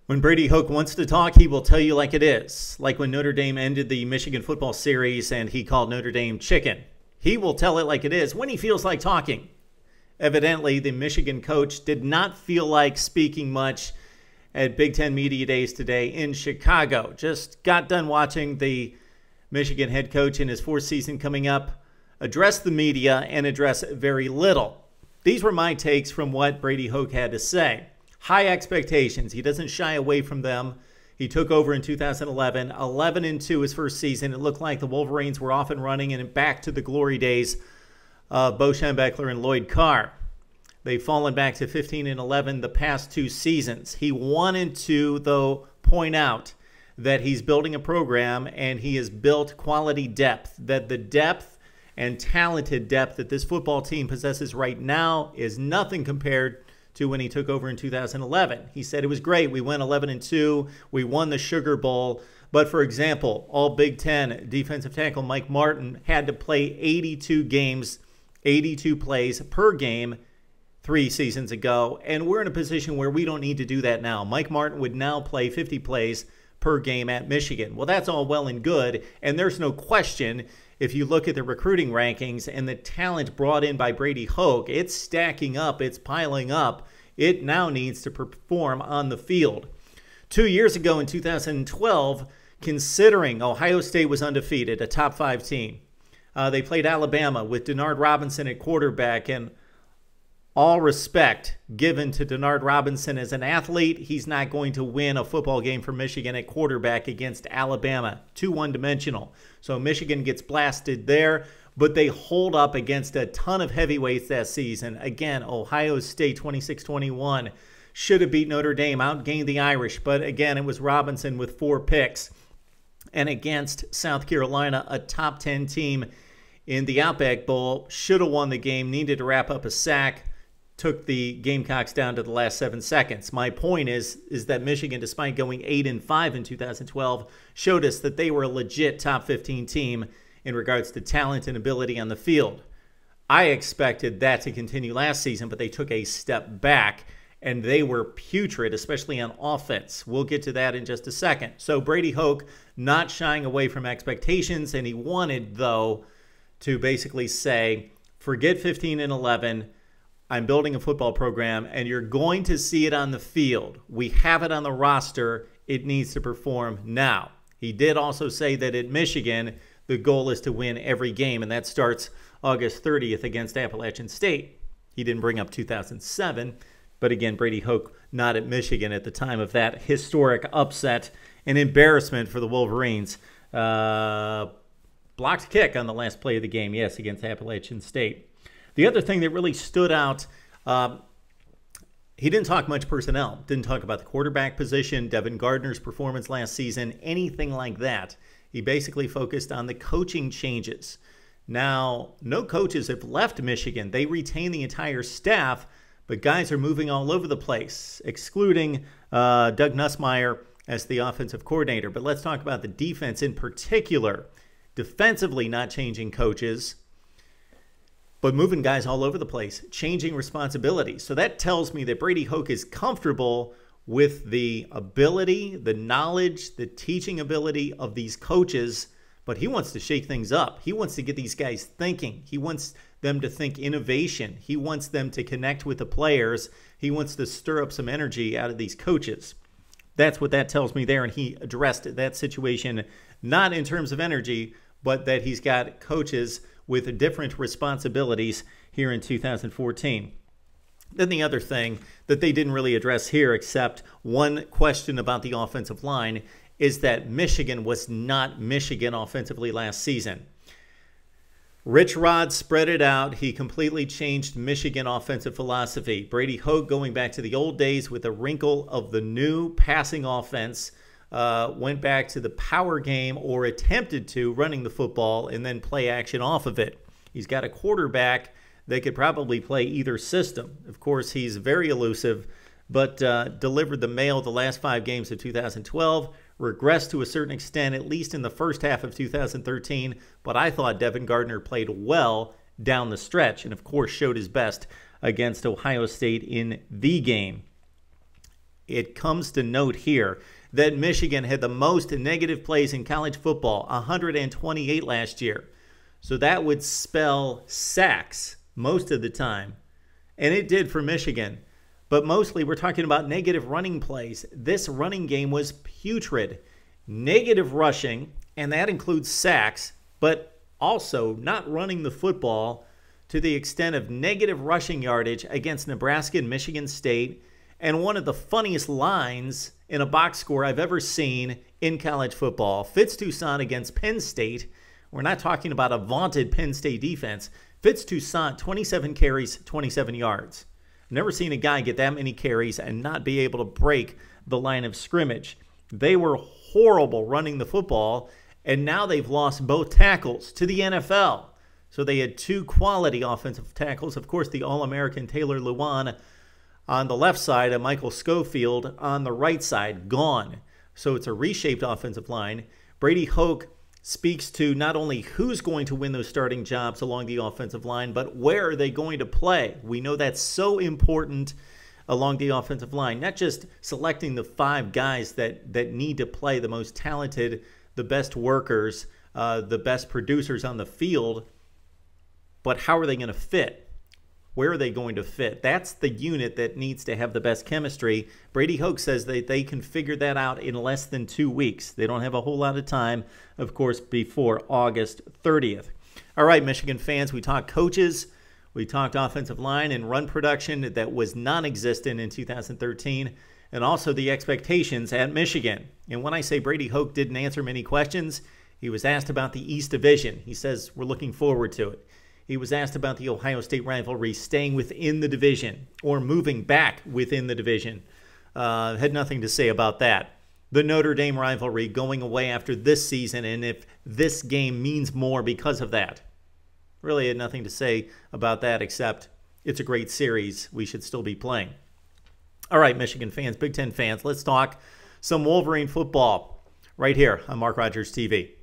When Brady Hoke wants to talk, he will tell you like it is. Like when Notre Dame ended the Michigan football series and he called Notre Dame chicken. He will tell it like it is when he feels like talking. Evidently, the Michigan coach did not feel like speaking much at Big Ten Media Days today in Chicago. Just got done watching the Michigan head coach in his fourth season coming up address the media and address very little. These were my takes from what Brady Hoke had to say. High expectations. He doesn't shy away from them. He took over in 2011, 11-2 his first season. It looked like the Wolverines were off and running and back to the glory days of Bo Schembechler and Lloyd Carr. They've fallen back to 15-11 the past two seasons. He wanted to, though, point out that he's building a program and he has built quality depth, that the depth and talented depth that this football team possesses right now is nothing compared to when he took over in 2011. He said it was great. We went 11-2. We won the Sugar Bowl. But, for example, all Big Ten defensive tackle Mike Martin had to play 82 games, 82 plays per game 3 seasons ago. And we're in a position where we don't need to do that now. Mike Martin would now play 50 plays per game at Michigan. Well, that's all well and good. And there's no question, if you look at the recruiting rankings and the talent brought in by Brady Hoke, it's stacking up, it's piling up. It now needs to perform on the field. 2 years ago in 2012, considering Ohio State was undefeated, a top 5 team, they played Alabama with Denard Robinson at quarterback, and all respect given to Denard Robinson as an athlete, he's not going to win a football game for Michigan at quarterback against Alabama. Too one-dimensional. So Michigan gets blasted there, but they hold up against a ton of heavyweights that season. Again, Ohio State 26-21 should have beat Notre Dame, outgained the Irish, but again, it was Robinson with 4 picks. And against South Carolina, a top 10 team in the Outback Bowl, should have won the game, needed to wrap up a sack, took the Gamecocks down to the last 7 seconds. My point is that Michigan, despite going 8-5 in 2012, showed us that they were a legit top 15 team in regards to talent and ability on the field. I expected that to continue last season, but they took a step back, and they were putrid, especially on offense. We'll get to that in just a second. So Brady Hoke not shying away from expectations, and he wanted, though, to basically say, forget 15-11, I'm building a football program, and you're going to see it on the field. We have it on the roster. It needs to perform now. He did also say that at Michigan, the goal is to win every game, and that starts August 30th against Appalachian State. He didn't bring up 2007, but again, Brady Hoke not at Michigan at the time of that historic upset and embarrassment for the Wolverines. Blocked kick on the last play of the game, yes, against Appalachian State. The other thing that really stood out, he didn't talk much personnel. Didn't talk about the quarterback position, Devin Gardner's performance last season, anything like that. He basically focused on the coaching changes. Now, no coaches have left Michigan. They retain the entire staff, but guys are moving all over the place, excluding Doug Nussmeier as the offensive coordinator. But let's talk about the defense in particular. Defensively, not changing coaches, but moving guys all over the place, changing responsibilities. So that tells me that Brady Hoke is comfortable with the ability, the knowledge, the teaching ability of these coaches, but he wants to shake things up. He wants to get these guys thinking. He wants them to think innovation. He wants them to connect with the players. He wants to stir up some energy out of these coaches. That's what that tells me there, and he addressed that situation not in terms of energy, but that he's got coaches with different responsibilities here in 2014. Then the other thing that they didn't really address here, except one question about the offensive line, is that Michigan was not Michigan offensively last season. Rich Rod spread it out. He completely changed Michigan offensive philosophy. Brady Hoke, going back to the old days with a wrinkle of the new passing offense, went back to the power game, or attempted to, running the football and then play action off of it. He's got a quarterback that could probably play either system. Of course, he's very elusive, but delivered the mail the last 5 games of 2012, regressed to a certain extent, at least in the first half of 2013, but I thought Devin Gardner played well down the stretch, and of course showed his best against Ohio State in the game. it comes to note here that Michigan had the most negative plays in college football, 128 last year. So that would spell sacks most of the time. And it did for Michigan. But mostly we're talking about negative running plays. This running game was putrid. Negative rushing, and that includes sacks, but also not running the football to the extent of negative rushing yardage against Nebraska and Michigan State, and one of the funniest lines in a box score I've ever seen in college football. Fitz-Toussaint against Penn State. We're not talking about a vaunted Penn State defense. Fitz-Toussaint, 27 carries, 27 yards. Never seen a guy get that many carries and not be able to break the line of scrimmage. They were horrible running the football, and now they've lost both tackles to the NFL. So they had two quality offensive tackles. Of course, the All-American Taylor Lewan on the left side and Michael Schofield on the right side, gone. So it's a reshaped offensive line. Brady Hoke speaks to not only who's going to win those starting jobs along the offensive line, but where are they going to play. We know that's so important along the offensive line, not just selecting the 5 guys that need to play, the most talented, the best workers, the best producers on the field, but how are they going to fit? Where are they going to fit? That's the unit that needs to have the best chemistry. Brady Hoke says that they can figure that out in less than 2 weeks. They don't have a whole lot of time, of course, before August 30th. All right, Michigan fans, we talked coaches, we talked offensive line and run production that was non-existent in 2013, and also the expectations at Michigan. And when I say Brady Hoke didn't answer many questions, he was asked about the East Division. He says, we're looking forward to it. He was asked about the Ohio State rivalry staying within the division or moving back within the division. Had nothing to say about that. The Notre Dame rivalry going away after this season, and if this game means more because of that. Really had nothing to say about that except it's a great series. We should still be playing. All right, Michigan fans, Big Ten fans, let's talk some Wolverine football right here on Mark Rogers TV.